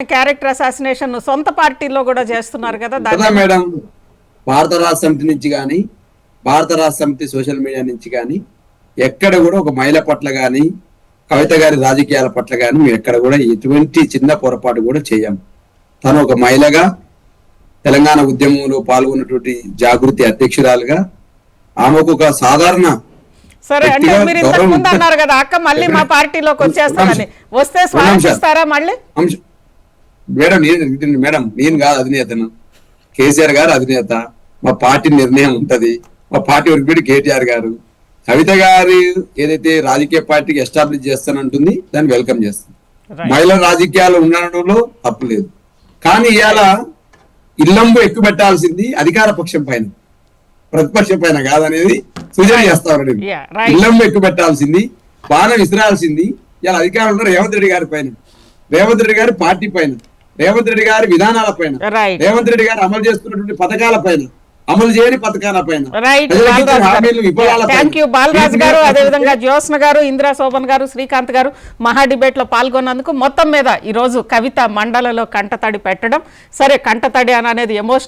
Character assassination సొంత పార్టీలో కూడా చేస్తున్నారు కదా మేడం. భారత రాష్ట్ర సమితి నుంచి కానీ భారత రాష్ట్ర సమితి సోషల్ మీడియా నుంచి కానీ ఎక్కడ కూడా ఒక మహిళ పట్ల కానీ కవిత గారి రాజకీయాల పట్ల కానీ మేము ఎక్కడ కూడా ఎటువంటి చిన్న పొరపాటు కూడా చేయం. తను ఒక మహిళగా తెలంగాణ ఉద్యమంలో పాల్గొన్నటువంటి జాగృతి అధ్యక్షురాలుగా ఆమెకు ఒక సాధారణ సరే అంటే మీరు ఇంతకు ముందు అన్నారు కదా అక్క మళ్ళీ మా పార్టీలోకి వచ్చేస్తారని, వస్తే స్వాగతిస్తారా మళ్ళీ? మేడం నేను కాదు అధినేతను, కేసీఆర్ గారు అధినేత. మా పార్టీ నిర్ణయం ఉంటది. మా పార్టీ వర్గీయుడు కేటీఆర్ గారు. కవిత గారు ఏదైతే రాజకీయ పార్టీకి ఎస్టాబ్లిష్ చేస్తానంటుంది దాన్ని వెల్కమ్ చేస్తాం. మహిళా రాజకీయాలు ఉండడంలో తప్పు లేదు. కానీ ఇవాళ ఇల్లంబు ఎక్కువ పెట్టాల్సింది అధికార పక్షం పైన, ప్రతిపక్షం పైన కాదనేది సూచన చేస్తా ఉన్నాడు. ఇల్లంబు ఎక్కువ పెట్టాల్సింది, బాణం విసిరాల్సింది ఇలా అధికారంలో రేవంత్ రెడ్డి గారి పైన, రేవంత్ రెడ్డి గారి పార్టీ పైన, రేవంత్ రెడ్డి గారి విధానాల పైన, రేవంత్ రెడ్డి గారు అమలు చేస్తున్నటువంటి పథకాల పైన, అమలు చేయని పథకాల పైన. థ్యాంక్ యూ బాలరాజ్ గారు, అదేవిధంగా జ్యోత్స్న గారు, ఇందిరా శోభన్ గారు, శ్రీకాంత్ గారు మహా డిబేట్ లో పాల్గొన్నందుకు. మొత్తం మీద ఈ రోజు కవిత మండలలో కంటతడి పెట్టడం, సరే కంటతడి అనేది ఎమోషనల్